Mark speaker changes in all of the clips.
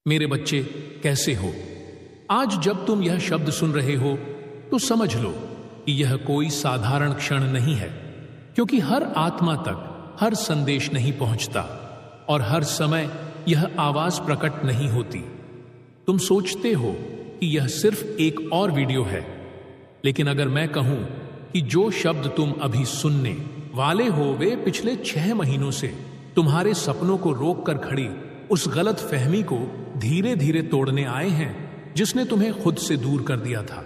Speaker 1: मेरे बच्चे, कैसे हो? आज जब तुम यह शब्द सुन रहे हो तो समझ लो कि यह कोई साधारण क्षण नहीं है, क्योंकि हर आत्मा तक हर संदेश नहीं पहुंचता और हर समय यह आवाज प्रकट नहीं होती। तुम सोचते हो कि यह सिर्फ एक और वीडियो है, लेकिन अगर मैं कहूं कि जो शब्द तुम अभी सुनने वाले हो वे पिछले 6 महीनों से तुम्हारे सपनों को रोक कर खड़ी उस गलत फहमी को धीरे धीरे तोड़ने आए हैं जिसने तुम्हें खुद से दूर कर दिया था,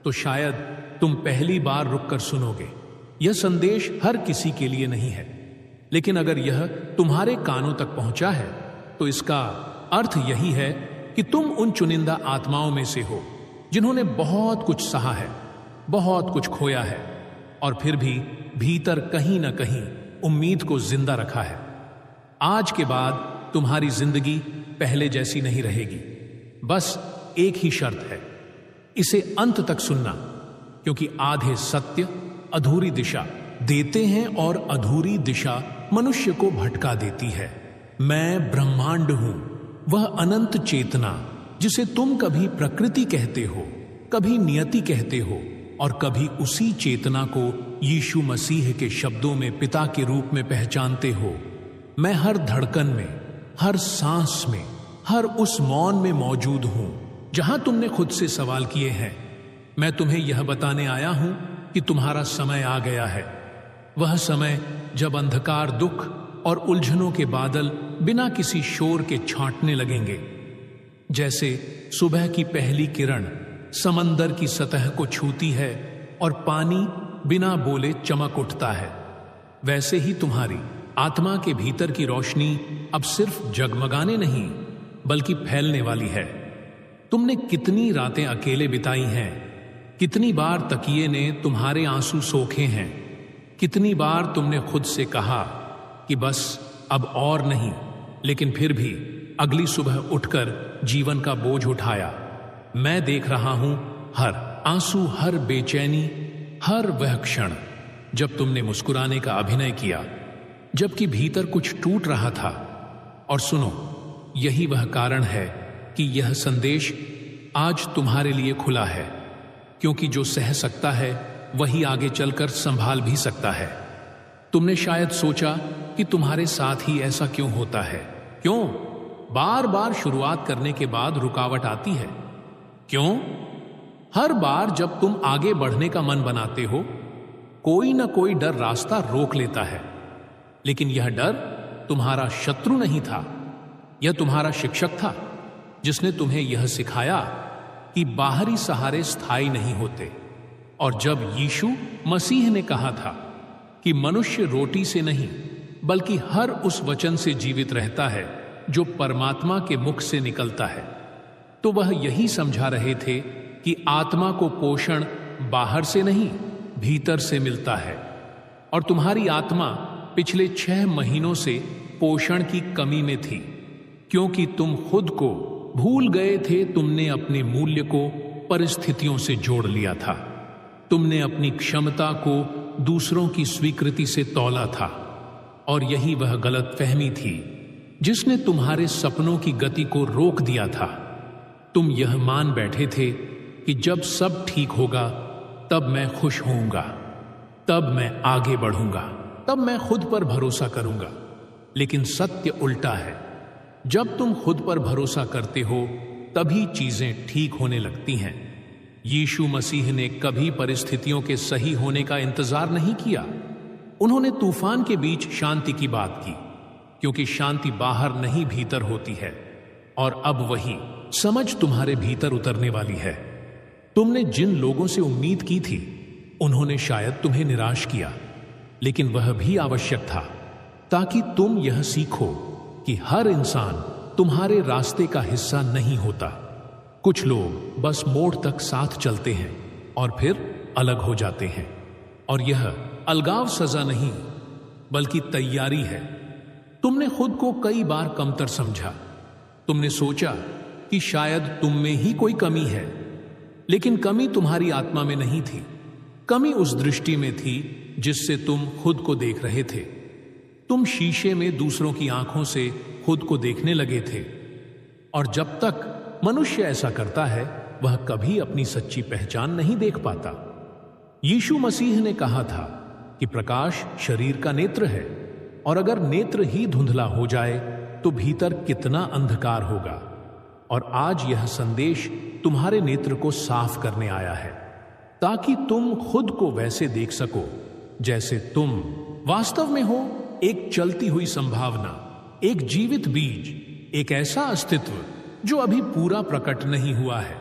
Speaker 1: तो शायद तुम पहली बार रुककर सुनोगे। यह संदेश हर किसी के लिए नहीं है, लेकिन अगर यह तुम्हारे कानों तक पहुंचा है तो इसका अर्थ यही है कि तुम उन चुनिंदा आत्माओं में से हो जिन्होंने बहुत कुछ सहा है, बहुत कुछ खोया है और फिर भी भीतर कहीं ना कहीं उम्मीद को जिंदा रखा है। आज के बाद तुम्हारी जिंदगी पहले जैसी नहीं रहेगी। बस एक ही शर्त है, इसे अंत तक सुनना, क्योंकि आधे सत्य अधूरी दिशा देते हैं और अधूरी दिशा मनुष्य को भटका देती है। मैं ब्रह्मांड हूं, वह अनंत चेतना जिसे तुम कभी प्रकृति कहते हो, कभी नियति कहते हो और कभी उसी चेतना को यीशु मसीह के शब्दों में पिता के रूप में पहचानते हो। मैं हर धड़कन में, हर सांस में, हर उस मौन में मौजूद हूं जहां तुमने खुद से सवाल किए हैं। मैं तुम्हें यह बताने आया हूं कि तुम्हारा समय आ गया है, वह समय जब अंधकार, दुख और उलझनों के बादल बिना किसी शोर के छांटने लगेंगे। जैसे सुबह की पहली किरण समंदर की सतह को छूती है और पानी बिना बोले चमक उठता है, वैसे ही तुम्हारी आत्मा के भीतर की रोशनी अब सिर्फ जगमगाने नहीं बल्कि फैलने वाली है। तुमने कितनी रातें अकेले बिताई हैं, कितनी बार तकिए ने तुम्हारे आंसू सोखे हैं, कितनी बार तुमने खुद से कहा कि बस अब और नहीं, लेकिन फिर भी अगली सुबह उठकर जीवन का बोझ उठाया। मैं देख रहा हूं हर आंसू, हर बेचैनी, हर वह क्षण जब तुमने मुस्कुराने का अभिनय किया जबकि भीतर कुछ टूट रहा था। और सुनो, यही वह कारण है कि यह संदेश आज तुम्हारे लिए खुला है, क्योंकि जो सह सकता है वही आगे चलकर संभाल भी सकता है। तुमने शायद सोचा कि तुम्हारे साथ ही ऐसा क्यों होता है, क्यों बार बार शुरुआत करने के बाद रुकावट आती है, क्यों हर बार जब तुम आगे बढ़ने का मन बनाते हो कोई ना कोई डर रास्ता रोक लेता है। लेकिन यह डर तुम्हारा शत्रु नहीं था, यह तुम्हारा शिक्षक था जिसने तुम्हें यह सिखाया कि बाहरी सहारे स्थायी नहीं होते। और जब यीशु मसीह ने कहा था कि मनुष्य रोटी से नहीं बल्कि हर उस वचन से जीवित रहता है जो परमात्मा के मुख से निकलता है, तो वह यही समझा रहे थे कि आत्मा को पोषण बाहर से नहीं भीतर से मिलता है। और तुम्हारी आत्मा पिछले 6 महीनों से पोषण की कमी में थी, क्योंकि तुम खुद को भूल गए थे। तुमने अपने मूल्य को परिस्थितियों से जोड़ लिया था, तुमने अपनी क्षमता को दूसरों की स्वीकृति से तौला था। और यही वह गलत फहमी थी जिसने तुम्हारे सपनों की गति को रोक दिया था। तुम यह मान बैठे थे कि जब सब ठीक होगा तब मैं खुश होऊंगा, तब मैं आगे बढ़ूंगा, तब मैं खुद पर भरोसा करूंगा। लेकिन सत्य उल्टा है, जब तुम खुद पर भरोसा करते हो तभी चीजें ठीक होने लगती हैं। यीशु मसीह ने कभी परिस्थितियों के सही होने का इंतजार नहीं किया। उन्होंने तूफान के बीच शांति की बात की, क्योंकि शांति बाहर नहीं भीतर होती है। और अब वही समझ तुम्हारे भीतर उतरने वाली है। तुमने जिन लोगों से उम्मीद की थी उन्होंने शायद तुम्हें निराश किया, लेकिन वह भी आवश्यक था ताकि तुम यह सीखो कि हर इंसान तुम्हारे रास्ते का हिस्सा नहीं होता। कुछ लोग बस मोड़ तक साथ चलते हैं और फिर अलग हो जाते हैं। और यह अलगाव सजा नहीं बल्कि तैयारी है। तुमने खुद को कई बार कमतर समझा, तुमने सोचा कि शायद तुम में ही कोई कमी है, लेकिन कमी तुम्हारी आत्मा में नहीं थी। कमी उस दृष्टि में थी जिससे तुम खुद को देख रहे थे। तुम शीशे में दूसरों की आंखों से खुद को देखने लगे थे। और जब तक मनुष्य ऐसा करता है वह कभी अपनी सच्ची पहचान नहीं देख पाता। यीशु मसीह ने कहा था कि प्रकाश शरीर का नेत्र है, और अगर नेत्र ही धुंधला हो जाए तो भीतर कितना अंधकार होगा। और आज यह संदेश तुम्हारे नेत्र को साफ करने आया है, ताकि तुम खुद को वैसे देख सको जैसे तुम वास्तव में हो। एक चलती हुई संभावना, एक जीवित बीज, एक ऐसा अस्तित्व जो अभी पूरा प्रकट नहीं हुआ है,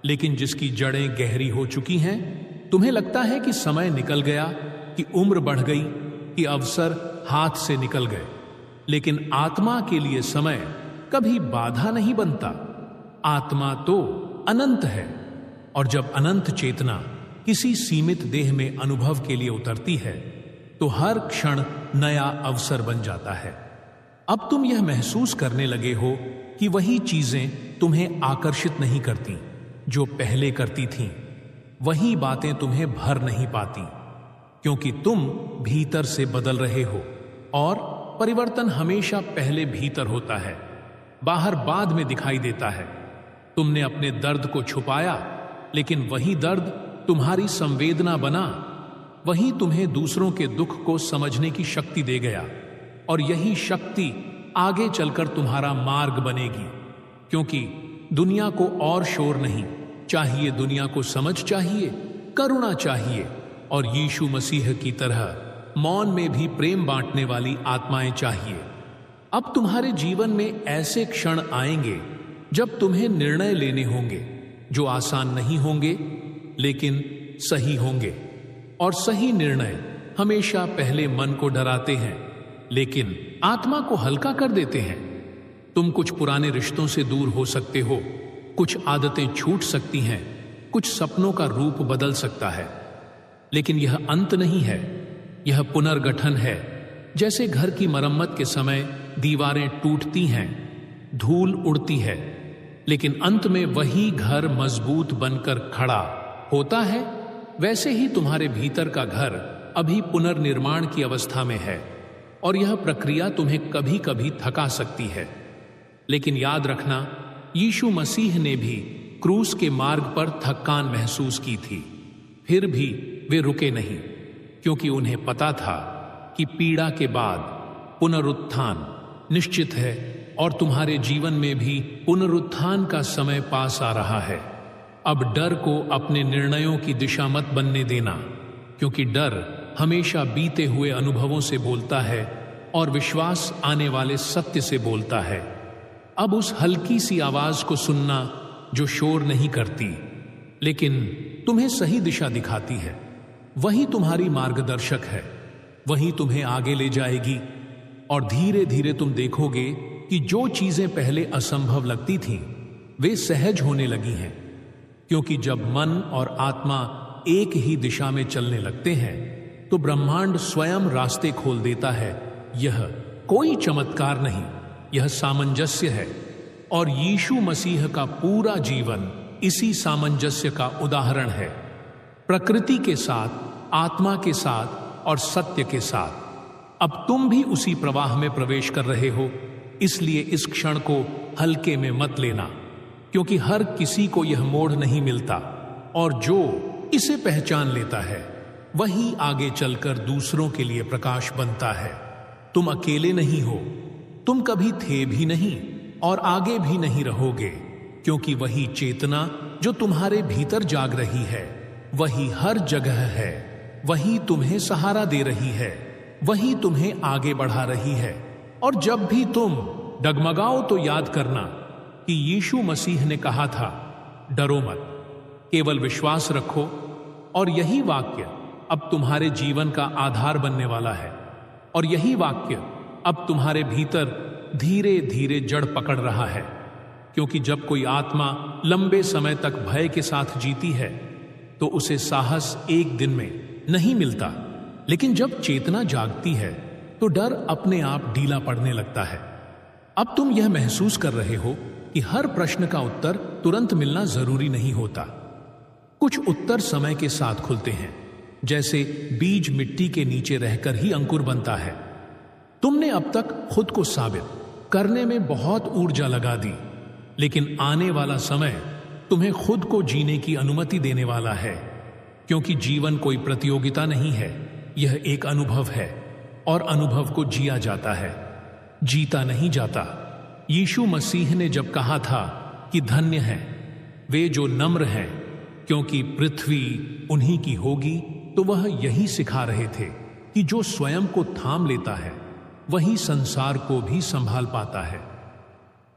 Speaker 1: लेकिन जिसकी जड़ें गहरी हो चुकी हैं। तुम्हें लगता है कि समय निकल गया, कि उम्र बढ़ गई, कि अवसर हाथ से निकल गए, लेकिन आत्मा के लिए समय कभी बाधा नहीं बनता। आत्मा तो अनंत है, और जब अनंत चेतना किसी सीमित देह में अनुभव के लिए उतरती है तो हर क्षण नया अवसर बन जाता है। अब तुम यह महसूस करने लगे हो कि वही चीजें तुम्हें आकर्षित नहीं करती जो पहले करती थीं। वही बातें तुम्हें भर नहीं पाती, क्योंकि तुम भीतर से बदल रहे हो, और परिवर्तन हमेशा पहले भीतर होता है, बाहर बाद में दिखाई देता है। तुमने अपने दर्द को छुपाया, लेकिन वही दर्द तुम्हारी संवेदना बना, वही तुम्हें दूसरों के दुख को समझने की शक्ति दे गया, और यही शक्ति आगे चलकर तुम्हारा मार्ग बनेगी। क्योंकि दुनिया को और शोर नहीं चाहिए, दुनिया को समझ चाहिए, करुणा चाहिए, और यीशु मसीह की तरह मौन में भी प्रेम बांटने वाली आत्माएं चाहिए। अब तुम्हारे जीवन में ऐसे क्षण आएंगे जब तुम्हें निर्णय लेने होंगे, जो आसान नहीं होंगे लेकिन सही होंगे। और सही निर्णय हमेशा पहले मन को डराते हैं, लेकिन आत्मा को हल्का कर देते हैं। तुम कुछ पुराने रिश्तों से दूर हो सकते हो, कुछ आदतें छूट सकती हैं, कुछ सपनों का रूप बदल सकता है, लेकिन यह अंत नहीं है, यह पुनर्गठन है। जैसे घर की मरम्मत के समय दीवारें टूटती हैं, धूल उड़ती है, लेकिन अंत में वही घर मजबूत बनकर खड़ा होता है, वैसे ही तुम्हारे भीतर का घर अभी पुनर्निर्माण की अवस्था में है। और यह प्रक्रिया तुम्हें कभी कभी थका सकती है, लेकिन याद रखना, यीशु मसीह ने भी क्रूस के मार्ग पर थकान महसूस की थी, फिर भी वे रुके नहीं, क्योंकि उन्हें पता था कि पीड़ा के बाद पुनरुत्थान निश्चित है, और तुम्हारे जीवन में भी पुनरुत्थान का समय पास आ रहा है। अब डर को अपने निर्णयों की दिशा मत बनने देना, क्योंकि डर हमेशा बीते हुए अनुभवों से बोलता है और विश्वास आने वाले सत्य से बोलता है। अब उस हल्की सी आवाज को सुनना जो शोर नहीं करती, लेकिन तुम्हें सही दिशा दिखाती है। वही तुम्हारी मार्गदर्शक है, वही तुम्हें आगे ले जाएगी, और धीरे धीरे तुम देखोगे कि जो चीजें पहले असंभव लगती थीं, वे सहज होने लगी हैं। क्योंकि जब मन और आत्मा एक ही दिशा में चलने लगते हैं तो ब्रह्मांड स्वयं रास्ते खोल देता है। यह कोई चमत्कार नहीं, यह सामंजस्य है, और यीशु मसीह का पूरा जीवन इसी सामंजस्य का उदाहरण है। प्रकृति के साथ, आत्मा के साथ और सत्य के साथ। अब तुम भी उसी प्रवाह में प्रवेश कर रहे हो, इसलिए इस क्षण को हल्के में मत लेना, क्योंकि हर किसी को यह मोड़ नहीं मिलता, और जो इसे पहचान लेता है वही आगे चलकर दूसरों के लिए प्रकाश बनता है। तुम अकेले नहीं हो, तुम कभी थे भी नहीं और आगे भी नहीं रहोगे, क्योंकि वही चेतना जो तुम्हारे भीतर जाग रही है वही हर जगह है, वही तुम्हें सहारा दे रही है, वही तुम्हें आगे बढ़ा रही है। और जब भी तुम डगमगाओ तो याद करना कि यीशु मसीह ने कहा था, डरो मत, केवल विश्वास रखो। और यही वाक्य अब तुम्हारे जीवन का आधार बनने वाला है, और यही वाक्य अब तुम्हारे भीतर धीरे धीरे जड़ पकड़ रहा है। क्योंकि जब कोई आत्मा लंबे समय तक भय के साथ जीती है तो उसे साहस एक दिन में नहीं मिलता, लेकिन जब चेतना जागती है तो डर अपने आप ढीला पड़ने लगता है। अब तुम यह महसूस कर रहे हो कि हर प्रश्न का उत्तर तुरंत मिलना जरूरी नहीं होता। कुछ उत्तर समय के साथ खुलते हैं, जैसे बीज मिट्टी के नीचे रहकर ही अंकुर बनता है। तुमने अब तक खुद को साबित करने में बहुत ऊर्जा लगा दी, लेकिन आने वाला समय तुम्हें खुद को जीने की अनुमति देने वाला है, क्योंकि जीवन कोई प्रतियोगिता नहीं है, यह एक अनुभव है और अनुभव को जिया जाता है, जीता नहीं जाता। यीशु मसीह ने जब कहा था कि धन्य हैं वे जो नम्र हैं, क्योंकि पृथ्वी उन्हीं की होगी, तो वह यही सिखा रहे थे कि जो स्वयं को थाम लेता है वही संसार को भी संभाल पाता है।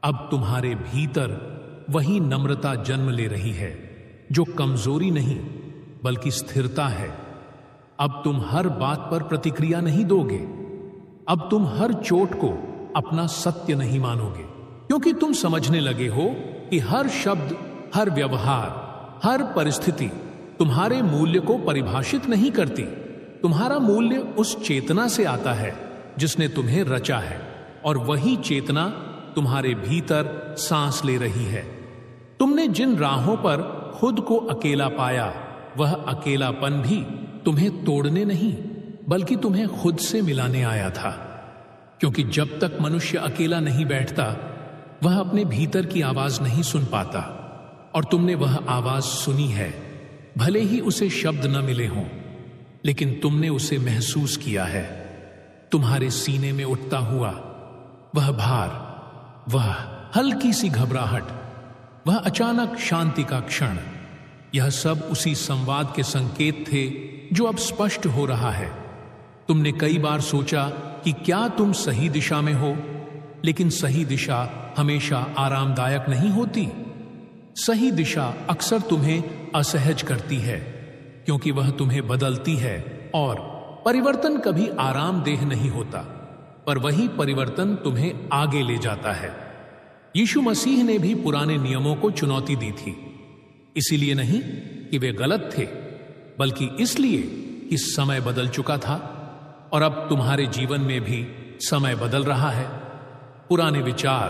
Speaker 1: अब तुम्हारे भीतर वही नम्रता जन्म ले रही है जो कमजोरी नहीं बल्कि स्थिरता है। अब तुम हर बात पर प्रतिक्रिया नहीं दोगे, अब तुम हर चोट को अपना सत्य नहीं मानोगे, क्योंकि तुम समझने लगे हो कि हर शब्द, हर व्यवहार, हर परिस्थिति तुम्हारे मूल्य को परिभाषित नहीं करती। तुम्हारा मूल्य उस चेतना से आता है जिसने तुम्हें रचा है, और वही चेतना तुम्हारे भीतर सांस ले रही है। तुमने जिन राहों पर खुद को अकेला पाया, वह अकेलापन भी तुम्हें तोड़ने नहीं बल्कि तुम्हें खुद से मिलाने आया था, क्योंकि जब तक मनुष्य अकेला नहीं बैठता वह अपने भीतर की आवाज नहीं सुन पाता, और तुमने वह आवाज सुनी है। भले ही उसे शब्द न मिले हों, लेकिन तुमने उसे महसूस किया है। तुम्हारे सीने में उठता हुआ वह भार, वह हल्की सी घबराहट, वह अचानक शांति का क्षण, यह सब उसी संवाद के संकेत थे जो अब स्पष्ट हो रहा है। तुमने कई बार सोचा कि क्या तुम सही दिशा में हो, लेकिन सही दिशा हमेशा आरामदायक नहीं होती। सही दिशा अक्सर तुम्हें असहज करती है, क्योंकि वह तुम्हें बदलती है, और परिवर्तन कभी आरामदेह नहीं होता, पर वही परिवर्तन तुम्हें आगे ले जाता है। यीशु मसीह ने भी पुराने नियमों को चुनौती दी थी, इसीलिए नहीं कि वे गलत थे, बल्कि इसलिए कि समय बदल चुका था, और अब तुम्हारे जीवन में भी समय बदल रहा है। पुराने विचार,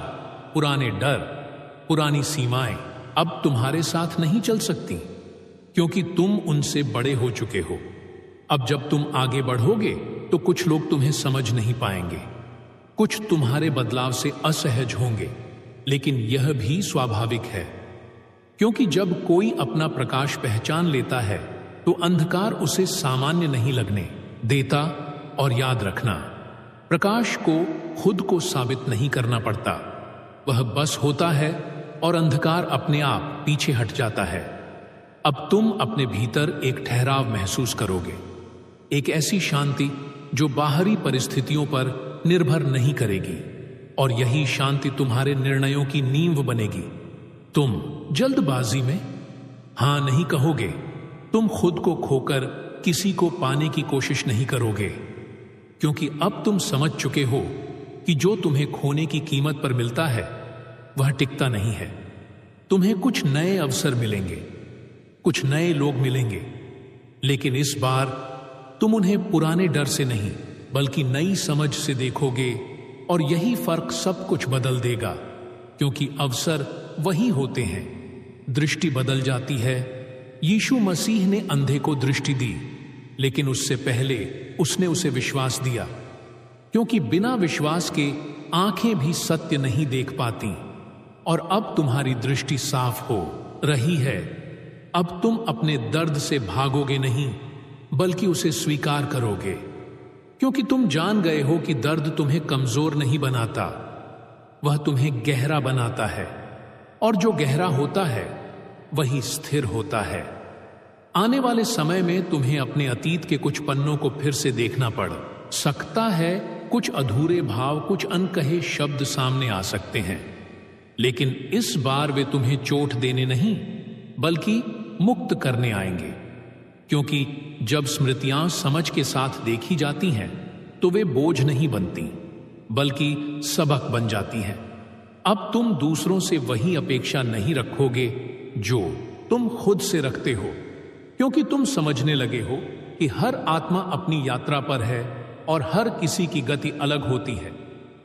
Speaker 1: पुराने डर, पुरानी सीमाएं अब तुम्हारे साथ नहीं चल सकती, क्योंकि तुम उनसे बड़े हो चुके हो। अब जब तुम आगे बढ़ोगे तो कुछ लोग तुम्हें समझ नहीं पाएंगे, कुछ तुम्हारे बदलाव से असहज होंगे, लेकिन यह भी स्वाभाविक है, क्योंकि जब कोई अपना प्रकाश पहचान लेता है तो अंधकार उसे सामान्य नहीं लगने देता। और याद रखना, प्रकाश को खुद को साबित नहीं करना पड़ता, वह बस होता है और अंधकार अपने आप पीछे हट जाता है। अब तुम अपने भीतर एक ठहराव महसूस करोगे, एक ऐसी शांति जो बाहरी परिस्थितियों पर निर्भर नहीं करेगी, और यही शांति तुम्हारे निर्णयों की नींव बनेगी। तुम जल्दबाजी में हां नहीं कहोगे, तुम खुद को खोकर किसी को पाने की कोशिश नहीं करोगे, क्योंकि अब तुम समझ चुके हो कि जो तुम्हें खोने की कीमत पर मिलता है वह टिकता नहीं है। तुम्हें कुछ नए अवसर मिलेंगे, कुछ नए लोग मिलेंगे, लेकिन इस बार तुम उन्हें पुराने डर से नहीं बल्कि नई समझ से देखोगे, और यही फर्क सब कुछ बदल देगा, क्योंकि अवसर वही होते हैं, दृष्टि बदल जाती है। यीशु मसीह ने अंधे को दृष्टि दी, लेकिन उससे पहले उसने उसे विश्वास दिया, क्योंकि बिना विश्वास के आंखें भी सत्य नहीं देख पाती। और अब तुम्हारी दृष्टि साफ हो रही है। अब तुम अपने दर्द से भागोगे नहीं बल्कि उसे स्वीकार करोगे, क्योंकि तुम जान गए हो कि दर्द तुम्हें कमजोर नहीं बनाता, वह तुम्हें गहरा बनाता है, और जो गहरा होता है वही स्थिर होता है। आने वाले समय में तुम्हें अपने अतीत के कुछ पन्नों को फिर से देखना पड़ सकता है, कुछ अधूरे भाव, कुछ अनकहे शब्द सामने आ सकते हैं, लेकिन इस बार वे तुम्हें चोट देने नहीं बल्कि मुक्त करने आएंगे, क्योंकि जब स्मृतियां समझ के साथ देखी जाती हैं तो वे बोझ नहीं बनती बल्कि सबक बन जाती हैं। अब तुम दूसरों से वही अपेक्षा नहीं रखोगे जो तुम खुद से रखते हो, क्योंकि तुम समझने लगे हो कि हर आत्मा अपनी यात्रा पर है और हर किसी की गति अलग होती है।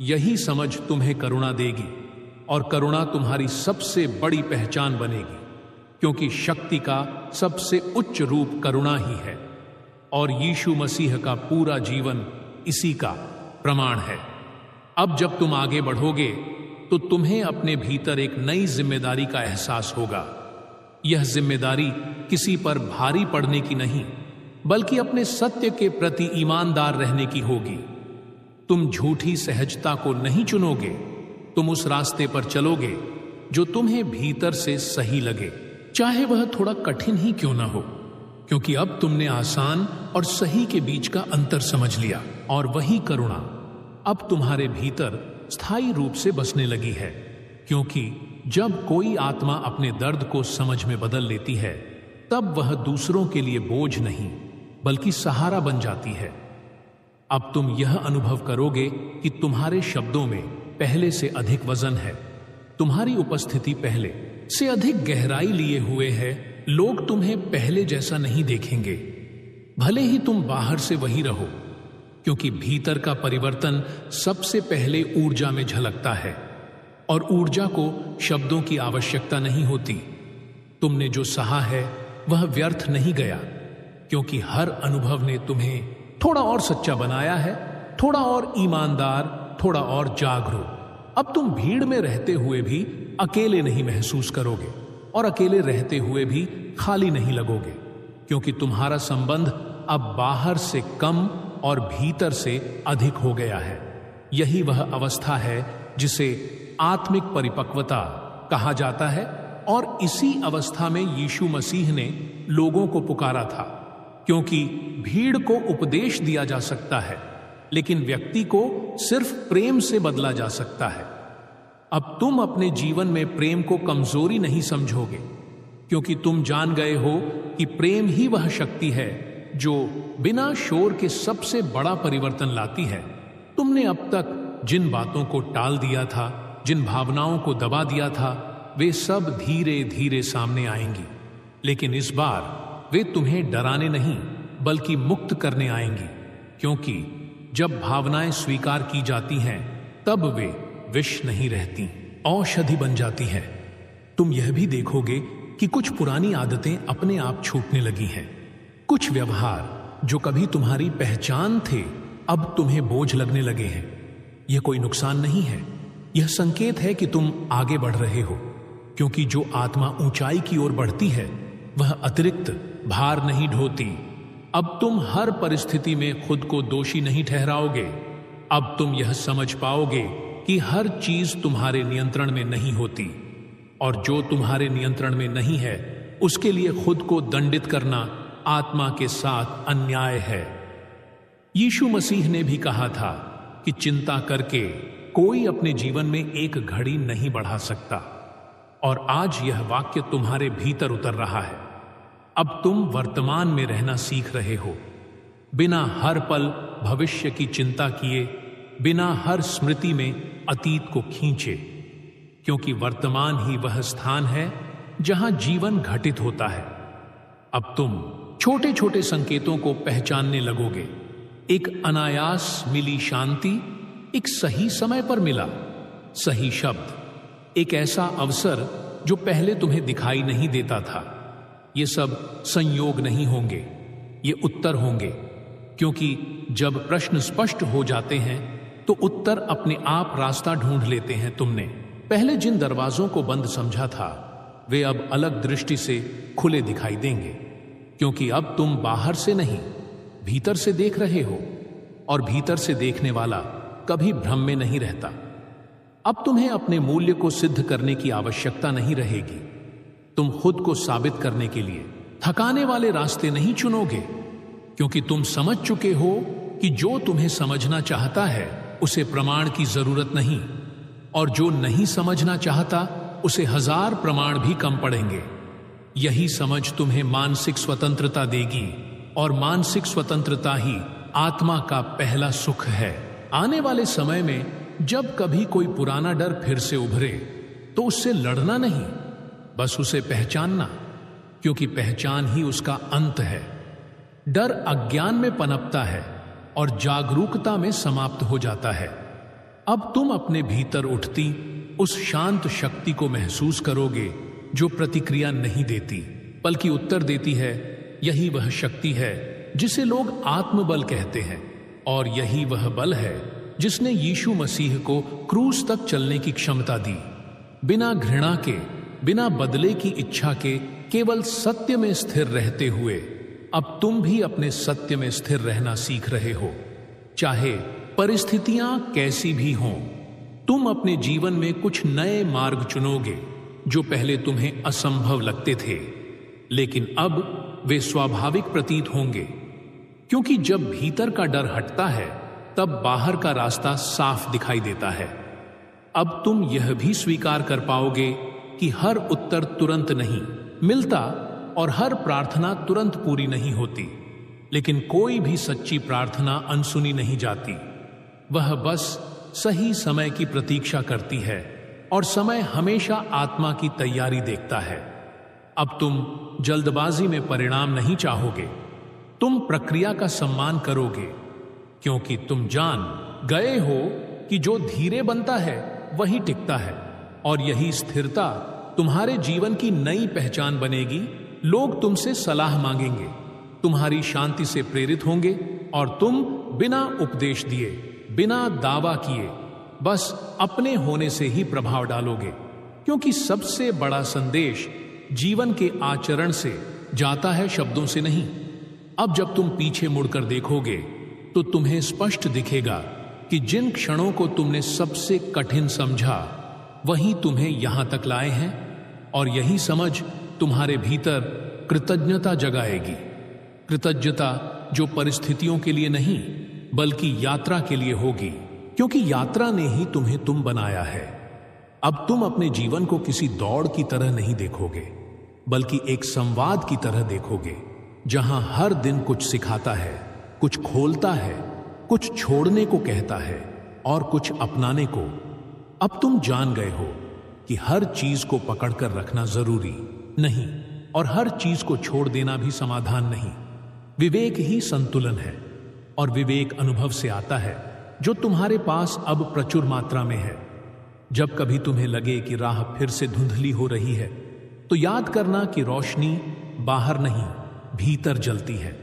Speaker 1: यही समझ तुम्हें करुणा देगी, और करुणा तुम्हारी सबसे बड़ी पहचान बनेगी, क्योंकि शक्ति का सबसे उच्च रूप करुणा ही है, और यीशु मसीह का पूरा जीवन इसी का प्रमाण है। अब जब तुम आगे बढ़ोगे तो तुम्हें अपने भीतर एक नई जिम्मेदारी का एहसास होगा। यह जिम्मेदारी किसी पर भारी पड़ने की नहीं, बल्कि अपने सत्य के प्रति ईमानदार रहने की होगी। तुम झूठी सहजता को नहीं चुनोगे, तुम उस रास्ते पर चलोगे जो तुम्हें भीतर से सही लगे, चाहे वह थोड़ा कठिन ही क्यों ना हो, क्योंकि अब तुमने आसान और सही के बीच का अंतर समझ लिया। और वही करुणा अब तुम्हारे भीतर स्थायी रूप से बसने लगी है, क्योंकि जब कोई आत्मा अपने दर्द को समझ में बदल लेती है, तब वह दूसरों के लिए बोझ नहीं बल्कि सहारा बन जाती है। अब तुम यह अनुभव करोगे कि तुम्हारे शब्दों में पहले से अधिक वजन है, तुम्हारी उपस्थिति पहले से अधिक गहराई लिए हुए है। लोग तुम्हें पहले जैसा नहीं देखेंगे, भले ही तुम बाहर से वही रहो, क्योंकि भीतर का परिवर्तन सबसे पहले ऊर्जा में झलकता है, और ऊर्जा को शब्दों की आवश्यकता नहीं होती। तुमने जो सहा है वह व्यर्थ नहीं गया, क्योंकि हर अनुभव ने तुम्हें थोड़ा और सच्चा बनाया है, थोड़ा और ईमानदार, थोड़ा और जागरूक। अब तुम भीड़ में रहते हुए भी अकेले नहीं महसूस करोगे, और अकेले रहते हुए भी खाली नहीं लगोगे, क्योंकि तुम्हारा संबंध अब बाहर से कम और भीतर से अधिक हो गया है। यही वह अवस्था है जिसे आत्मिक परिपक्वता कहा जाता है, और इसी अवस्था में यीशु मसीह ने लोगों को पुकारा था, क्योंकि भीड़ को उपदेश दिया जा सकता है, लेकिन व्यक्ति को सिर्फ प्रेम से बदला जा सकता है। अब तुम अपने जीवन में प्रेम को कमजोरी नहीं समझोगे, क्योंकि तुम जान गए हो कि प्रेम ही वह शक्ति है जो बिना शोर के सबसे बड़ा परिवर्तन लाती है। तुमने अब तक जिन बातों को टाल दिया था, जिन भावनाओं को दबा दिया था, वे सब धीरे धीरे सामने आएंगी, लेकिन इस बार वे तुम्हें डराने नहीं बल्कि मुक्त करने आएंगी, क्योंकि जब भावनाएं स्वीकार की जाती हैं तब वे विष नहीं रहती, औषधि बन जाती है। तुम यह भी देखोगे कि कुछ पुरानी आदतें अपने आप छूटने लगी हैं। कुछ व्यवहार जो कभी तुम्हारी पहचान थे अब तुम्हें बोझ लगने लगे हैं। यह कोई नुकसान नहीं है, यह संकेत है कि तुम आगे बढ़ रहे हो, क्योंकि जो आत्मा ऊंचाई की ओर बढ़ती है वह अतिरिक्त भार नहीं ढोती। अब तुम हर परिस्थिति में खुद को दोषी नहीं ठहराओगे। अब तुम यह समझ पाओगे कि हर चीज तुम्हारे नियंत्रण में नहीं होती, और जो तुम्हारे नियंत्रण में नहीं है उसके लिए खुद को दंडित करना आत्मा के साथ अन्याय है। यीशु मसीह ने भी कहा था कि चिंता करके कोई अपने जीवन में एक घड़ी नहीं बढ़ा सकता, और आज यह वाक्य तुम्हारे भीतर उतर रहा है। अब तुम वर्तमान में रहना सीख रहे हो, बिना हर पल भविष्य की चिंता किए, बिना हर स्मृति में अतीत को खींचे, क्योंकि वर्तमान ही वह स्थान है जहां जीवन घटित होता है। अब तुम छोटे छोटे संकेतों को पहचानने लगोगे। एक अनायास मिली शांति, एक सही समय पर मिला सही शब्द, एक ऐसा अवसर जो पहले तुम्हें दिखाई नहीं देता था। ये सब संयोग नहीं होंगे, ये उत्तर होंगे, क्योंकि जब प्रश्न स्पष्ट हो जाते हैं तो उत्तर अपने आप रास्ता ढूंढ लेते हैं। तुमने पहले जिन दरवाजों को बंद समझा था वे अब अलग दृष्टि से खुले दिखाई देंगे, क्योंकि अब तुम बाहर से नहीं भीतर से देख रहे हो, और भीतर से देखने वाला कभी भ्रम में नहीं रहता। अब तुम्हें अपने मूल्य को सिद्ध करने की आवश्यकता नहीं रहेगी। तुम खुद को साबित करने के लिए थकाने वाले रास्ते नहीं चुनोगे, क्योंकि तुम समझ चुके हो कि जो तुम्हें समझना चाहता है उसे प्रमाण की जरूरत नहीं, और जो नहीं समझना चाहता उसे 1000 प्रमाण भी कम पड़ेंगे। यही समझ तुम्हें मानसिक स्वतंत्रता देगी, और मानसिक स्वतंत्रता ही आत्मा का पहला सुख है। आने वाले समय में जब कभी कोई पुराना डर फिर से उभरे तो उससे लड़ना नहीं, बस उसे पहचानना, क्योंकि पहचान ही उसका अंत है। डर अज्ञान में पनपता है और जागरूकता में समाप्त हो जाता है। अब तुम अपने भीतर उठती उस शांत शक्ति को महसूस करोगे जो प्रतिक्रिया नहीं देती बल्कि उत्तर देती है। यही वह शक्ति है जिसे लोग आत्मबल कहते हैं, और यही वह बल है जिसने यीशु मसीह को क्रूस तक चलने की क्षमता दी, बिना घृणा के, बिना बदले की इच्छा के, केवल सत्य में स्थिर रहते हुए अब तुम भी अपने सत्य में स्थिर रहना सीख रहे हो। चाहे परिस्थितियां कैसी भी हों, तुम अपने जीवन में कुछ नए मार्ग चुनोगे जो पहले तुम्हें असंभव लगते थे, लेकिन अब वे स्वाभाविक प्रतीत होंगे, क्योंकि जब भीतर का डर हटता है तब बाहर का रास्ता साफ दिखाई देता है। अब तुम यह भी स्वीकार कर पाओगे कि हर उत्तर तुरंत नहीं मिलता और हर प्रार्थना तुरंत पूरी नहीं होती, लेकिन कोई भी सच्ची प्रार्थना अनसुनी नहीं जाती। वह बस सही समय की प्रतीक्षा करती है और समय हमेशा आत्मा की तैयारी देखता है। अब तुम जल्दबाजी में परिणाम नहीं चाहोगे, तुम प्रक्रिया का सम्मान करोगे, क्योंकि तुम जान गए हो कि जो धीरे बनता है वही टिकता है, और यही स्थिरता तुम्हारे जीवन की नई पहचान बनेगी। लोग तुमसे सलाह मांगेंगे, तुम्हारी शांति से प्रेरित होंगे, और तुम बिना उपदेश दिए, बिना दावा किए, बस अपने होने से ही प्रभाव डालोगे, क्योंकि सबसे बड़ा संदेश जीवन के आचरण से जाता है, शब्दों से नहीं। अब जब तुम पीछे मुड़कर देखोगे तो तुम्हें स्पष्ट दिखेगा कि जिन क्षणों को तुमने सबसे कठिन समझा वही तुम्हें यहां तक लाए हैं, और यही समझ तुम्हारे भीतर कृतज्ञता जगाएगी। कृतज्ञता जो परिस्थितियों के लिए नहीं बल्कि यात्रा के लिए होगी, क्योंकि यात्रा ने ही तुम्हें तुम बनाया है। अब तुम अपने जीवन को किसी दौड़ की तरह नहीं देखोगे, बल्कि एक संवाद की तरह देखोगे, जहां हर दिन कुछ सिखाता है, कुछ खोलता है, कुछ छोड़ने को कहता है और कुछ अपनाने को। अब तुम जान गए हो कि हर चीज को पकड़कर रखना जरूरी नहीं और हर चीज को छोड़ देना भी समाधान नहीं। विवेक ही संतुलन है, और विवेक अनुभव से आता है जो तुम्हारे पास अब प्रचुर मात्रा में है। जब कभी तुम्हें लगे कि राह फिर से धुंधली हो रही है, तो याद करना कि रोशनी बाहर नहीं भीतर जलती है,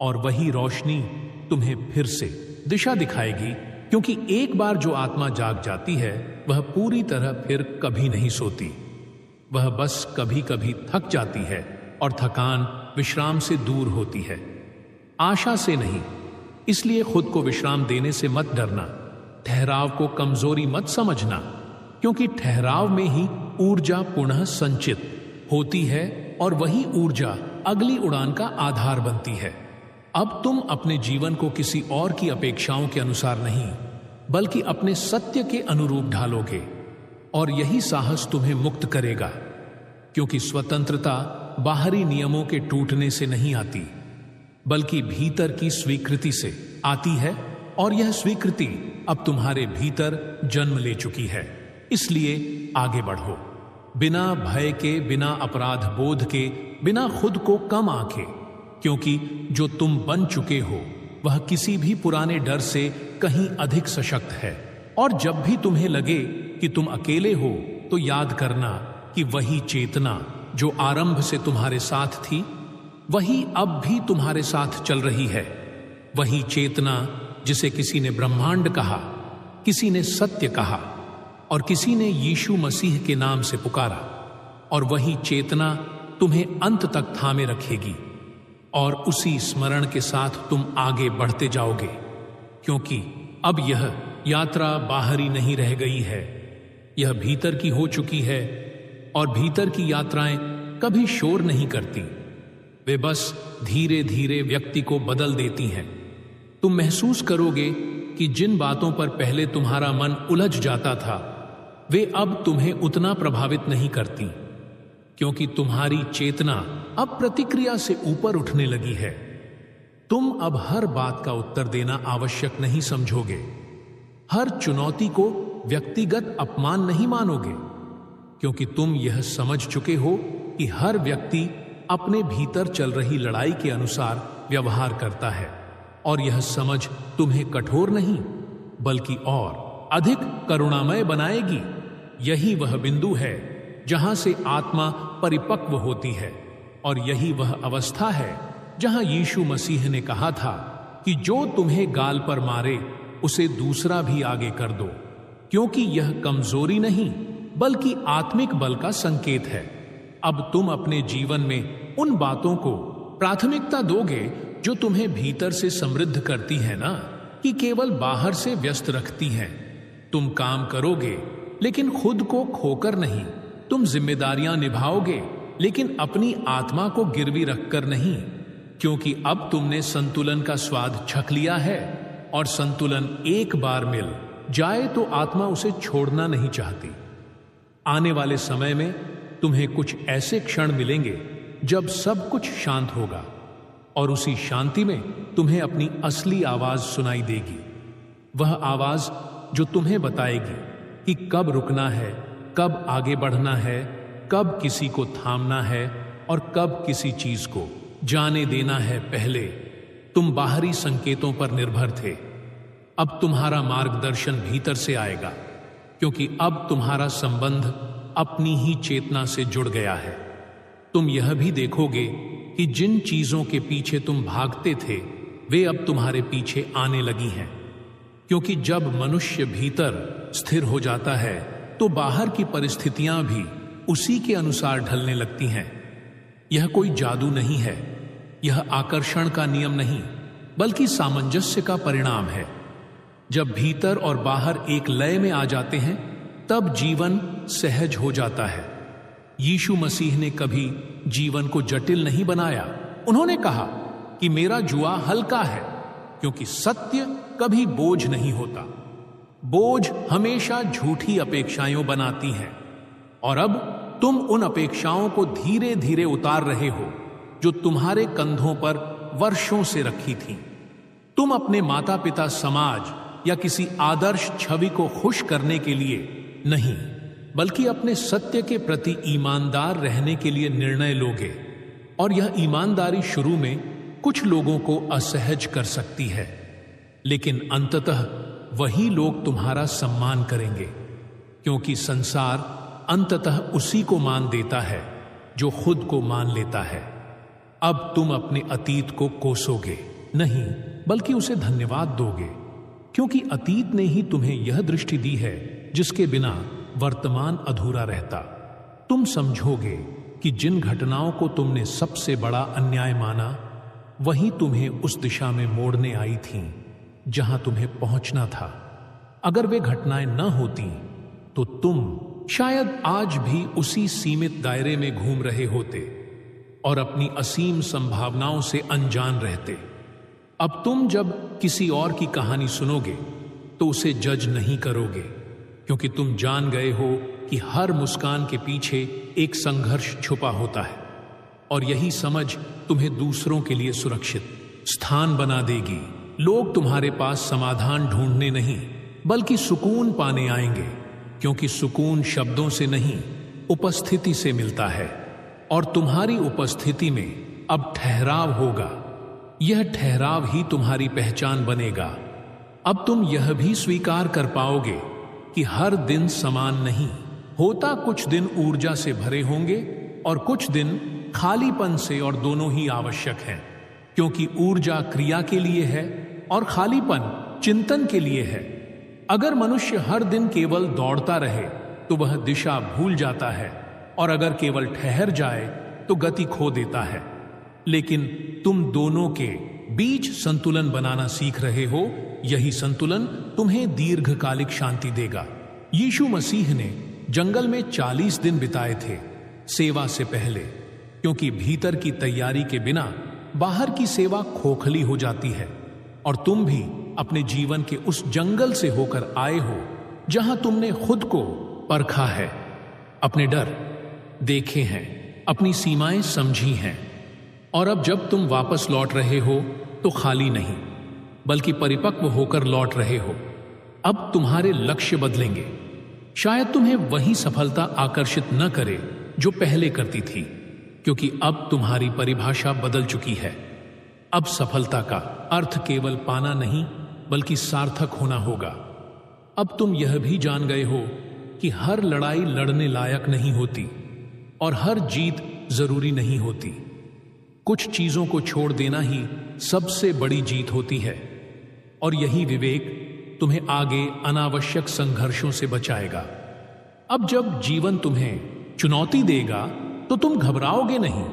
Speaker 1: और वही रोशनी तुम्हें फिर से दिशा दिखाएगी, क्योंकि एक बार जो आत्मा जाग जाती है वह पूरी तरह फिर कभी नहीं सोती। वह बस कभी कभी थक जाती है, और थकान विश्राम से दूर होती है, आशा से नहीं। इसलिए खुद को विश्राम देने से मत डरना, ठहराव को कमजोरी मत समझना, क्योंकि ठहराव में ही ऊर्जा पुनः संचित होती है, और वही ऊर्जा अगली उड़ान का आधार बनती है। अब तुम अपने जीवन को किसी और की अपेक्षाओं के अनुसार नहीं बल्कि अपने सत्य के अनुरूप ढालोगे, और यही साहस तुम्हें मुक्त करेगा, क्योंकि स्वतंत्रता बाहरी नियमों के टूटने से नहीं आती बल्कि भीतर की स्वीकृति से आती है, और यह स्वीकृति अब तुम्हारे भीतर जन्म ले चुकी है। इसलिए आगे बढ़ो, बिना भय के, बिना अपराध बोध के, बिना खुद को कम आंके, क्योंकि जो तुम बन चुके हो वह किसी भी पुराने डर से कहीं अधिक सशक्त है। और जब भी तुम्हें लगे कि तुम अकेले हो, तो याद करना कि वही चेतना जो आरंभ से तुम्हारे साथ थी वही अब भी तुम्हारे साथ चल रही है। वही चेतना जिसे किसी ने ब्रह्मांड कहा, किसी ने सत्य कहा, और किसी ने यीशु मसीह के नाम से पुकारा, और वही चेतना तुम्हें अंत तक थामे रखेगी, और उसी स्मरण के साथ तुम आगे बढ़ते जाओगे, क्योंकि अब यह यात्रा बाहरी नहीं रह गई है, यह भीतर की हो चुकी है। और भीतर की यात्राएं कभी शोर नहीं करती, वे बस धीरे धीरे व्यक्ति को बदल देती हैं। तुम महसूस करोगे कि जिन बातों पर पहले तुम्हारा मन उलझ जाता था वे अब तुम्हें उतना प्रभावित नहीं करती, क्योंकि तुम्हारी चेतना अब प्रतिक्रिया से ऊपर उठने लगी है। तुम अब हर बात का उत्तर देना आवश्यक नहीं समझोगे, हर चुनौती को व्यक्तिगत अपमान नहीं मानोगे, क्योंकि तुम यह समझ चुके हो कि हर व्यक्ति अपने भीतर चल रही लड़ाई के अनुसार व्यवहार करता है, और यह समझ तुम्हें कठोर नहीं बल्कि और अधिक करुणामय बनाएगी। यही वह बिंदु है जहां से आत्मा परिपक्व होती है, और यही वह अवस्था है जहां यीशु मसीह ने कहा था कि जो तुम्हें गाल पर मारे उसे दूसरा भी आगे कर दो, क्योंकि यह कमजोरी नहीं बल्कि आत्मिक बल का संकेत है। अब तुम अपने जीवन में उन बातों को प्राथमिकता दोगे जो तुम्हें भीतर से समृद्ध करती है ना, कि केवल बाहर से व्यस्त रखती हैं। तुम काम करोगे लेकिन खुद को खोकर नहीं, तुम जिम्मेदारियां निभाओगे लेकिन अपनी आत्मा को गिरवी रखकर नहीं, क्योंकि अब तुमने संतुलन का स्वाद छक लिया है, और संतुलन एक बार मिल जाए तो आत्मा उसे छोड़ना नहीं चाहती। आने वाले समय में तुम्हें कुछ ऐसे क्षण मिलेंगे जब सब कुछ शांत होगा, और उसी शांति में तुम्हें अपनी असली आवाज सुनाई देगी। वह आवाज जो तुम्हें बताएगी कि कब रुकना है, कब आगे बढ़ना है, कब किसी को थामना है और कब किसी चीज को जाने देना है। पहले तुम बाहरी संकेतों पर निर्भर थे, अब तुम्हारा मार्गदर्शन भीतर से आएगा, क्योंकि अब तुम्हारा संबंध अपनी ही चेतना से जुड़ गया है। तुम यह भी देखोगे कि जिन चीजों के पीछे तुम भागते थे वे अब तुम्हारे पीछे आने लगी हैं, क्योंकि जब मनुष्य भीतर स्थिर हो जाता है तो बाहर की परिस्थितियां भी उसी के अनुसार ढलने लगती हैं। यह कोई जादू नहीं है, यह आकर्षण का नियम नहीं बल्कि सामंजस्य का परिणाम है। जब भीतर और बाहर एक लय में आ जाते हैं तब जीवन सहज हो जाता है। यीशु मसीह ने कभी जीवन को जटिल नहीं बनाया। उन्होंने कहा कि मेरा जुआ हल्का है, क्योंकि सत्य कभी बोझ नहीं होता। बोझ हमेशा झूठी अपेक्षाएं बनाती हैं, और अब तुम उन अपेक्षाओं को धीरे धीरे उतार रहे हो जो तुम्हारे कंधों पर वर्षों से रखी थीं। तुम अपने माता पिता, समाज या किसी आदर्श छवि को खुश करने के लिए नहीं, बल्कि अपने सत्य के प्रति ईमानदार रहने के लिए निर्णय लोगे। और यह ईमानदारी शुरू में कुछ लोगों को असहज कर सकती है, लेकिन अंततः वही लोग तुम्हारा सम्मान करेंगे, क्योंकि संसार अंततः उसी को मान देता है जो खुद को मान लेता है। अब तुम अपने अतीत को कोसोगे नहीं, बल्कि उसे धन्यवाद दोगे, क्योंकि अतीत ने ही तुम्हें यह दृष्टि दी है जिसके बिना वर्तमान अधूरा रहता। तुम समझोगे कि जिन घटनाओं को तुमने सबसे बड़ा अन्याय माना वही तुम्हें उस दिशा में मोड़ने आई थीं जहां तुम्हें पहुंचना था। अगर वे घटनाएं न होती तो तुम शायद आज भी उसी सीमित दायरे में घूम रहे होते और अपनी असीम संभावनाओं से अनजान रहते। अब तुम जब किसी और की कहानी सुनोगे तो उसे जज नहीं करोगे, क्योंकि तुम जान गए हो कि हर मुस्कान के पीछे एक संघर्ष छुपा होता है, और यही समझ तुम्हें दूसरों के लिए सुरक्षित स्थान बना देगी। लोग तुम्हारे पास समाधान ढूंढने नहीं बल्कि सुकून पाने आएंगे, क्योंकि सुकून शब्दों से नहीं उपस्थिति से मिलता है, और तुम्हारी उपस्थिति में अब ठहराव होगा। यह ठहराव ही तुम्हारी पहचान बनेगा। अब तुम यह भी स्वीकार कर पाओगे कि हर दिन समान नहीं होता। कुछ दिन ऊर्जा से भरे होंगे और कुछ दिन खालीपन से, और दोनों ही आवश्यक हैं, क्योंकि ऊर्जा क्रिया के लिए है और खालीपन चिंतन के लिए है। अगर मनुष्य हर दिन केवल दौड़ता रहे तो वह दिशा भूल जाता है, और अगर केवल ठहर जाए तो गति खो देता है। लेकिन तुम दोनों के बीच संतुलन बनाना सीख रहे हो। यही संतुलन तुम्हें दीर्घकालिक शांति देगा। यीशु मसीह ने जंगल में 40 दिन बिताए थे सेवा से पहले, क्योंकि भीतर की तैयारी के बिना बाहर की सेवा खोखली हो जाती है। और तुम भी अपने जीवन के उस जंगल से होकर आए हो जहां तुमने खुद को परखा है, अपने डर देखे हैं, अपनी सीमाएं समझी हैं, और अब जब तुम वापस लौट रहे हो तो खाली नहीं बल्कि परिपक्व होकर लौट रहे हो। अब तुम्हारे लक्ष्य बदलेंगे। शायद तुम्हें वही सफलता आकर्षित न करे जो पहले करती थी, क्योंकि अब तुम्हारी परिभाषा बदल चुकी है। अब सफलता का अर्थ केवल पाना नहीं बल्कि सार्थक होना होगा। अब तुम यह भी जान गए हो कि हर लड़ाई लड़ने लायक नहीं होती और हर जीत जरूरी नहीं होती। कुछ चीजों को छोड़ देना ही सबसे बड़ी जीत होती है। और यही विवेक तुम्हें आगे अनावश्यक संघर्षों से बचाएगा। अब जब जीवन तुम्हें चुनौती देगा तो तुम घबराओगे नहीं,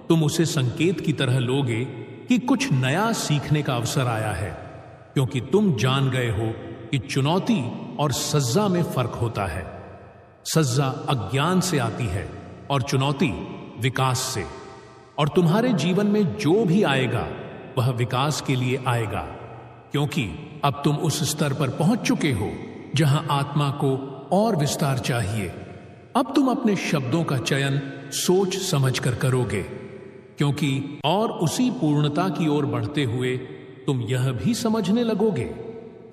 Speaker 1: तुम उसे संकेत की तरह लोगे कि कुछ नया सीखने का अवसर आया है, क्योंकि तुम जान गए हो कि चुनौती और सज्जा में फर्क होता है। सज्जा अज्ञान से आती है और चुनौती विकास से, और तुम्हारे जीवन में जो भी आएगा वह विकास के लिए आएगा, क्योंकि अब तुम उस स्तर पर पहुंच चुके हो जहां आत्मा को और विस्तार चाहिए। अब तुम अपने शब्दों का चयन सोच समझ कर करोगे, क्योंकि और उसी पूर्णता की ओर बढ़ते हुए तुम यह भी समझने लगोगे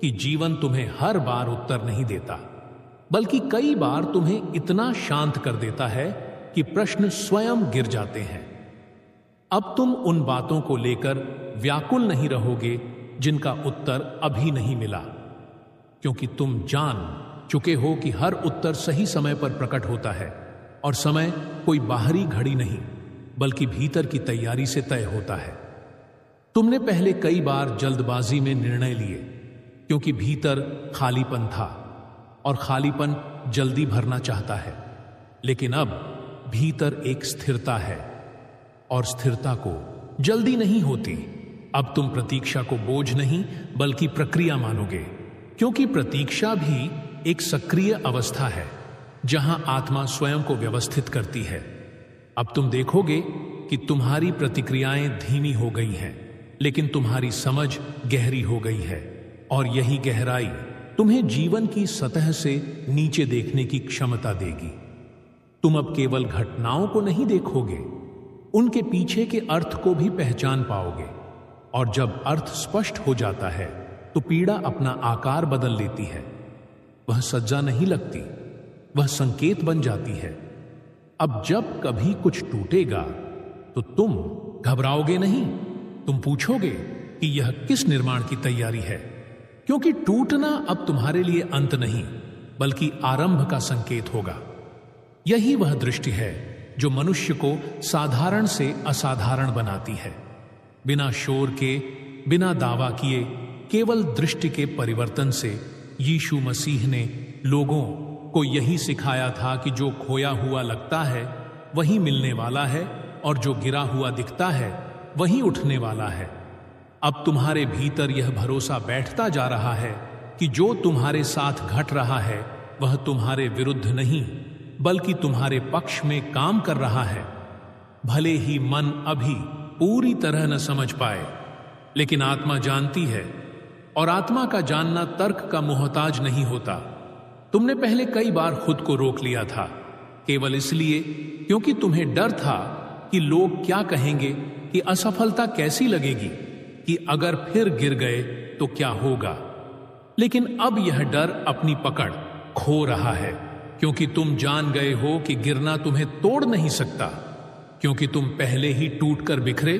Speaker 1: कि जीवन तुम्हें हर बार उत्तर नहीं देता, बल्कि कई बार तुम्हें इतना शांत कर देता है कि प्रश्न स्वयं गिर जाते हैं। अब तुम उन बातों को लेकर व्याकुल नहीं रहोगे जिनका उत्तर अभी नहीं मिला, क्योंकि तुम जान चुके हो कि हर उत्तर सही समय पर प्रकट होता है, और समय कोई बाहरी घड़ी नहीं बल्कि भीतर की तैयारी से तय होता है। तुमने पहले कई बार जल्दबाजी में निर्णय लिए, क्योंकि भीतर खालीपन था और खालीपन जल्दी भरना चाहता है, लेकिन अब भीतर एक स्थिरता है और स्थिरता को जल्दी नहीं होती। अब तुम प्रतीक्षा को बोझ नहीं बल्कि प्रक्रिया मानोगे, क्योंकि प्रतीक्षा भी एक सक्रिय अवस्था है जहां आत्मा स्वयं को व्यवस्थित करती है। अब तुम देखोगे कि तुम्हारी प्रतिक्रियाएं धीमी हो गई हैं, लेकिन तुम्हारी समझ गहरी हो गई है, और यही गहराई तुम्हें जीवन की सतह से नीचे देखने की क्षमता देगी। तुम अब केवल घटनाओं को नहीं देखोगे, उनके पीछे के अर्थ को भी पहचान पाओगे, और जब अर्थ स्पष्ट हो जाता है तो पीड़ा अपना आकार बदल लेती है। वह सज्जा नहीं लगती, वह संकेत बन जाती है। अब जब कभी कुछ टूटेगा तो तुम घबराओगे नहीं, तुम पूछोगे कि यह किस निर्माण की तैयारी है, क्योंकि टूटना अब तुम्हारे लिए अंत नहीं बल्कि आरंभ का संकेत होगा। यही वह दृष्टि है जो मनुष्य को साधारण से असाधारण बनाती है। बिना शोर के, बिना दावा किए, केवल दृष्टि के परिवर्तन से यीशु मसीह ने लोगों को यही सिखाया था कि जो खोया हुआ लगता है वही मिलने वाला है, और जो गिरा हुआ दिखता है वही उठने वाला है। अब तुम्हारे भीतर यह भरोसा बैठता जा रहा है कि जो तुम्हारे साथ घट रहा है वह तुम्हारे विरुद्ध नहीं बल्कि तुम्हारे पक्ष में काम कर रहा है। भले ही मन अभी पूरी तरह न समझ पाए, लेकिन आत्मा जानती है, और आत्मा का जानना तर्क का मोहताज नहीं होता। तुमने पहले कई बार खुद को रोक लिया था, केवल इसलिए क्योंकि तुम्हें डर था कि लोग क्या कहेंगे, कि असफलता कैसी लगेगी, कि अगर फिर गिर गए तो क्या होगा। लेकिन अब यह डर अपनी पकड़ खो रहा है, क्योंकि तुम जान गए हो कि गिरना तुम्हें तोड़ नहीं सकता, क्योंकि तुम पहले ही टूटकर बिखरे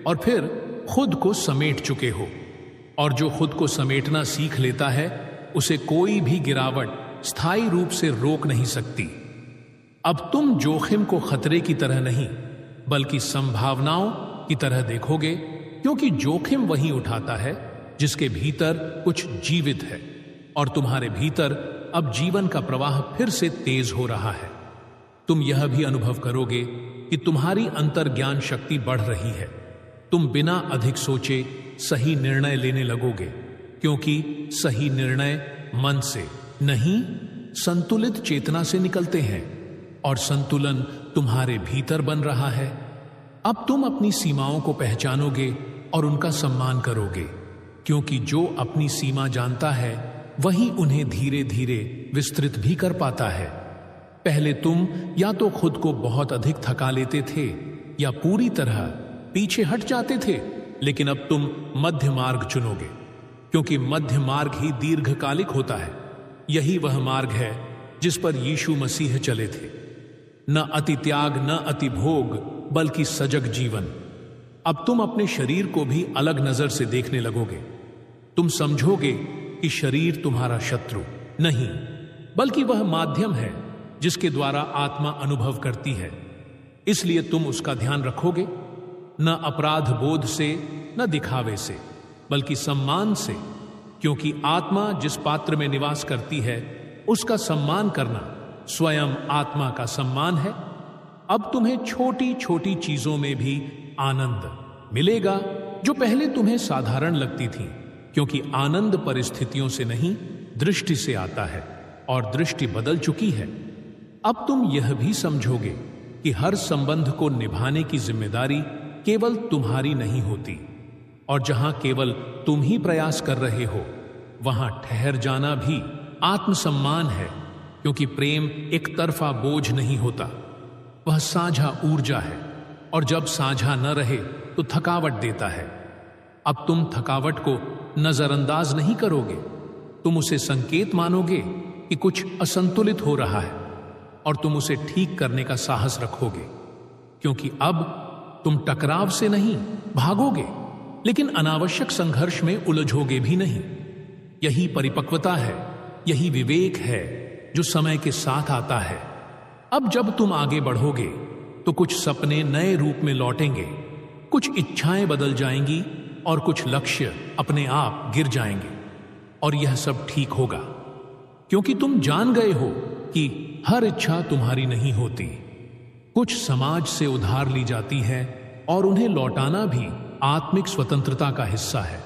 Speaker 1: और फिर खुद को समेट चुके हो। और जो खुद को समेटना सीख लेता है उसे कोई भी गिरावट स्थायी रूप से रोक नहीं सकती। अब तुम जोखिम को खतरे की तरह नहीं बल्कि संभावनाओं की तरह देखोगे, क्योंकि जोखिम वही उठाता है जिसके भीतर कुछ जीवित है, और तुम्हारे भीतर अब जीवन का प्रवाह फिर से तेज हो रहा है। तुम यह भी अनुभव करोगे कि तुम्हारी अंतर्ज्ञान शक्ति बढ़ रही है। तुम बिना अधिक सोचे सही निर्णय लेने लगोगे, क्योंकि सही निर्णय मन से नहीं संतुलित चेतना से निकलते हैं, और संतुलन तुम्हारे भीतर बन रहा है। अब तुम अपनी सीमाओं को पहचानोगे और उनका सम्मान करोगे, क्योंकि जो अपनी सीमा जानता है वही उन्हें धीरे धीरे विस्तृत भी कर पाता है। पहले तुम या तो खुद को बहुत अधिक थका लेते थे या पूरी तरह पीछे हट जाते थे, लेकिन अब तुम मध्य मार्ग चुनोगे, क्योंकि मध्य मार्ग ही दीर्घकालिक होता है। यही वह मार्ग है जिस पर यीशु मसीह चले थे। न अति त्याग, न अति भोग, बल्कि सजग जीवन। अब तुम अपने शरीर को भी अलग नजर से देखने लगोगे। तुम समझोगे कि शरीर तुम्हारा शत्रु नहीं, बल्कि वह माध्यम है जिसके द्वारा आत्मा अनुभव करती है। इसलिए तुम उसका ध्यान रखोगे, न अपराध बोध से, न दिखावे से, बल्कि सम्मान से, क्योंकि आत्मा जिस पात्र में निवास करती है उसका सम्मान करना स्वयं आत्मा का सम्मान है। अब तुम्हें छोटी छोटी चीजों में भी आनंद मिलेगा जो पहले तुम्हें साधारण लगती थी, क्योंकि आनंद परिस्थितियों से नहीं दृष्टि से आता है और दृष्टि बदल चुकी है। अब तुम यह भी समझोगे कि हर संबंध को निभाने की जिम्मेदारी केवल तुम्हारी नहीं होती, और जहां केवल तुम ही प्रयास कर रहे हो वहां ठहर जाना भी आत्मसम्मान है, क्योंकि प्रेम एक तरफा बोझ नहीं होता, वह साझा ऊर्जा है, और जब साझा न रहे तो थकावट देता है। अब तुम थकावट को नजरअंदाज नहीं करोगे, तुम उसे संकेत मानोगे कि कुछ असंतुलित हो रहा है, और तुम उसे ठीक करने का साहस रखोगे, क्योंकि अब तुम टकराव से नहीं भागोगे, लेकिन अनावश्यक संघर्ष में उलझोगे भी नहीं। यही परिपक्वता है, यही विवेक है जो समय के साथ आता है। अब जब तुम आगे बढ़ोगे तो कुछ सपने नए रूप में लौटेंगे, कुछ इच्छाएं बदल जाएंगी और कुछ लक्ष्य अपने आप गिर जाएंगे, और यह सब ठीक होगा, क्योंकि तुम जान गए हो कि हर इच्छा तुम्हारी नहीं होती। कुछ समाज से उधार ली जाती है और उन्हें लौटाना भी आत्मिक स्वतंत्रता का हिस्सा है।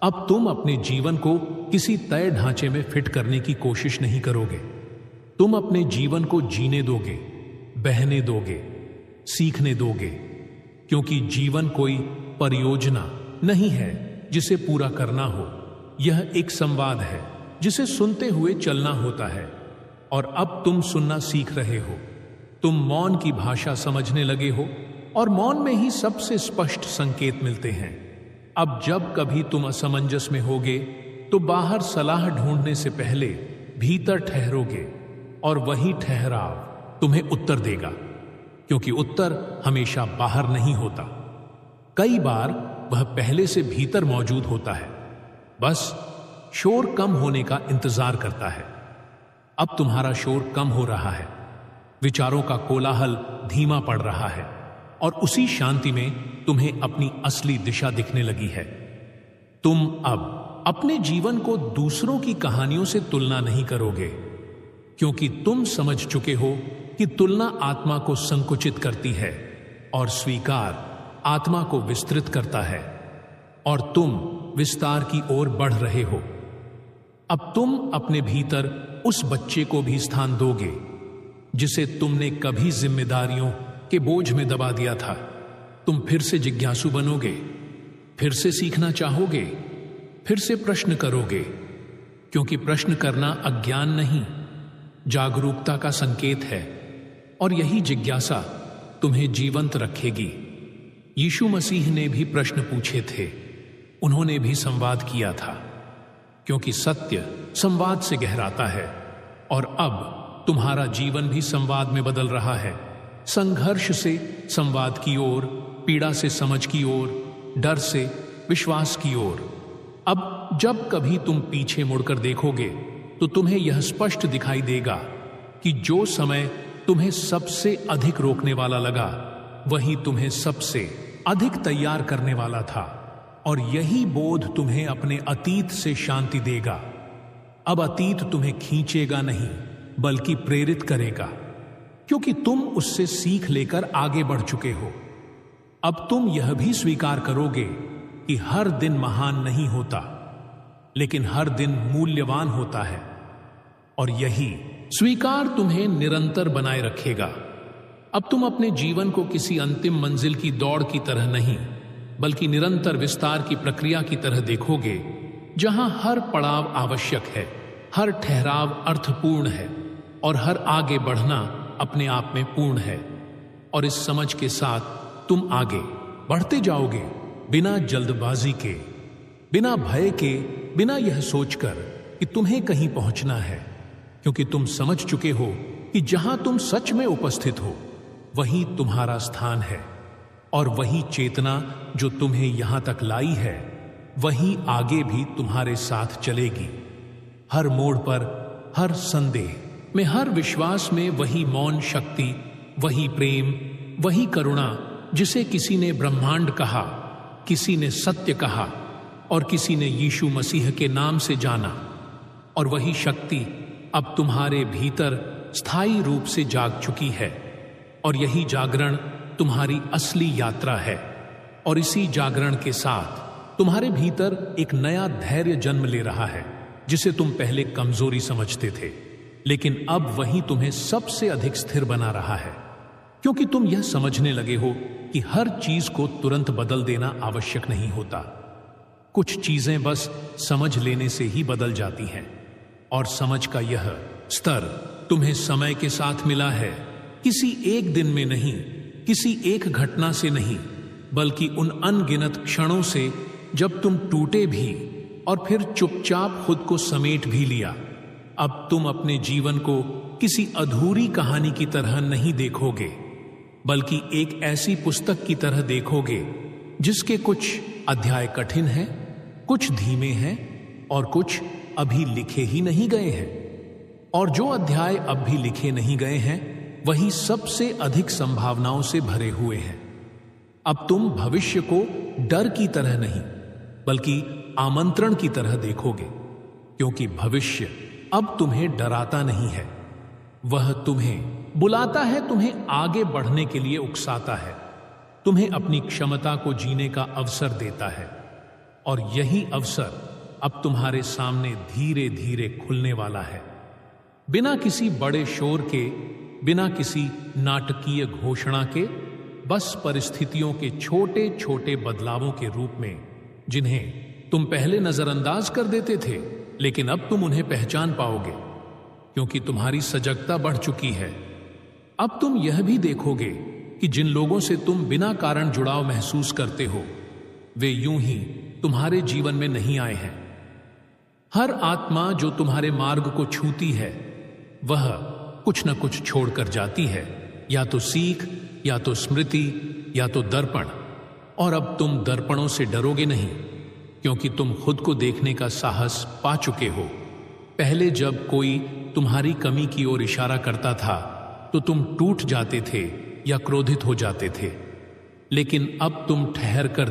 Speaker 1: अब तुम अपने जीवन को किसी तय ढांचे में फिट करने की कोशिश नहीं करोगे, तुम अपने जीवन को जीने दोगे, बहने दोगे, सीखने दोगे, क्योंकि जीवन कोई परियोजना नहीं है जिसे पूरा करना हो, यह एक संवाद है जिसे सुनते हुए चलना होता है। और अब तुम सुनना सीख रहे हो, तुम मौन की भाषा समझने लगे हो, और मौन में ही सबसे स्पष्ट संकेत मिलते हैं। अब जब कभी तुम असमंजस में होगे तो बाहर सलाह ढूंढने से पहले भीतर ठहरोगे, और वही ठहराव तुम्हें उत्तर देगा, क्योंकि उत्तर हमेशा बाहर नहीं होता, कई बार वह पहले से भीतर मौजूद होता है, बस शोर कम होने का इंतजार करता है। अब तुम्हारा शोर कम हो रहा है, विचारों का कोलाहल धीमा पड़ रहा है, और उसी शांति में तुम्हें अपनी असली दिशा दिखने लगी है। तुम अब अपने जीवन को दूसरों की कहानियों से तुलना नहीं करोगे, क्योंकि तुम समझ चुके हो कि तुलना आत्मा को संकुचित करती है और स्वीकार आत्मा को विस्तृत करता है, और तुम विस्तार की ओर बढ़ रहे हो। अब तुम अपने भीतर उस बच्चे को भी स्थान दोगे जिसे तुमने कभी जिम्मेदारियों के बोझ में दबा दिया था। तुम फिर से जिज्ञासु बनोगे, फिर से सीखना चाहोगे, फिर से प्रश्न करोगे, क्योंकि प्रश्न करना अज्ञान नहीं, जागरूकता का संकेत है, और यही जिज्ञासा तुम्हें जीवंत रखेगी। यीशु मसीह ने भी प्रश्न पूछे थे, उन्होंने भी संवाद किया था, क्योंकि सत्य संवाद से गहराता है। और अब तुम्हारा जीवन भी संवाद में बदल रहा है, संघर्ष से संवाद की ओर, पीड़ा से समझ की ओर, डर से विश्वास की ओर। अब जब कभी तुम पीछे मुड़कर देखोगे तो तुम्हें यह स्पष्ट दिखाई देगा कि जो समय तुम्हें सबसे अधिक रोकने वाला लगा, वही तुम्हें सबसे अधिक तैयार करने वाला था, और यही बोध तुम्हें अपने अतीत से शांति देगा। अब अतीत तुम्हें खींचेगा नहीं, बल्कि प्रेरित करेगा, क्योंकि तुम उससे सीख लेकर आगे बढ़ चुके हो। अब तुम यह भी स्वीकार करोगे कि हर दिन महान नहीं होता, लेकिन हर दिन मूल्यवान होता है, और यही स्वीकार तुम्हें निरंतर बनाए रखेगा। अब तुम अपने जीवन को किसी अंतिम मंजिल की दौड़ की तरह नहीं, बल्कि निरंतर विस्तार की प्रक्रिया की तरह देखोगे, जहां हर पड़ाव आवश्यक है, हर ठहराव अर्थपूर्ण है, और हर आगे बढ़ना अपने आप में पूर्ण है। और इस समझ के साथ तुम आगे बढ़ते जाओगे, बिना जल्दबाजी के, बिना भय के, बिना यह सोचकर कि तुम्हें कहीं पहुंचना है, क्योंकि तुम समझ चुके हो कि जहां तुम सच में उपस्थित हो वही तुम्हारा स्थान है, और वही चेतना जो तुम्हें यहां तक लाई है वही आगे भी तुम्हारे साथ चलेगी। हर मोड़ पर, हर संदेह में, हर विश्वास में वही मौन शक्ति, वही प्रेम, वही करुणा जिसे किसी ने ब्रह्मांड कहा, किसी ने सत्य कहा, और किसी ने यीशु मसीह के नाम से जाना, और वही शक्ति अब तुम्हारे भीतर स्थायी रूप से जाग चुकी है। और यही जागरण तुम्हारी असली यात्रा है। और इसी जागरण के साथ तुम्हारे भीतर एक नया धैर्य जन्म ले रहा है, जिसे तुम पहले कमजोरी समझते थे, लेकिन अब वही तुम्हें सबसे अधिक स्थिर बना रहा है, क्योंकि तुम यह समझने लगे हो कि हर चीज को तुरंत बदल देना आवश्यक नहीं होता। कुछ चीजें बस समझ लेने से ही बदल जाती हैं, और समझ का यह स्तर तुम्हें समय के साथ मिला है, किसी एक दिन में नहीं, किसी एक घटना से नहीं, बल्कि उन अनगिनत क्षणों से जब तुम टूटे भी और फिर चुपचाप खुद को समेट भी लिया। अब तुम अपने जीवन को किसी अधूरी कहानी की तरह नहीं देखोगे, बल्कि एक ऐसी पुस्तक की तरह देखोगे जिसके कुछ अध्याय कठिन हैं, कुछ धीमे हैं और कुछ अभी लिखे ही नहीं गए हैं। और जो अध्याय अब भी लिखे नहीं गए हैं वही सबसे अधिक संभावनाओं से भरे हुए हैं। अब तुम भविष्य को डर की तरह नहीं, बल्कि आमंत्रण की तरह देखोगे, क्योंकि भविष्य अब तुम्हें डराता नहीं है। वह तुम्हें बुलाता है, तुम्हें आगे बढ़ने के लिए उकसाता है, तुम्हें अपनी क्षमता को जीने का अवसर देता है। और यही अवसर अब तुम्हारे सामने धीरे धीरे खुलने वाला है, बिना किसी बड़े शोर के, बिना किसी नाटकीय घोषणा के, बस परिस्थितियों के छोटे छोटे बदलावों के रूप में, जिन्हें तुम पहले नजरअंदाज कर देते थे, लेकिन अब तुम उन्हें पहचान पाओगे, क्योंकि तुम्हारी सजगता बढ़ चुकी है। अब तुम यह भी देखोगे कि जिन लोगों से तुम बिना कारण जुड़ाव महसूस करते हो, वे यूं ही तुम्हारे जीवन में नहीं आए हैं। हर आत्मा जो तुम्हारे मार्ग को छूती है, वह कुछ न कुछ छोड़कर जाती है, या तो सीख, या तो स्मृति, या तो दर्पण। और अब तुम दर्पणों से डरोगे नहीं, क्योंकि तुम खुद को देखने का साहस पा चुके हो। पहले जब कोई तुम्हारी कमी की ओर इशारा करता था तो तुम टूट जाते थे या क्रोधित हो जाते थे, लेकिन अब तुम ठहर कर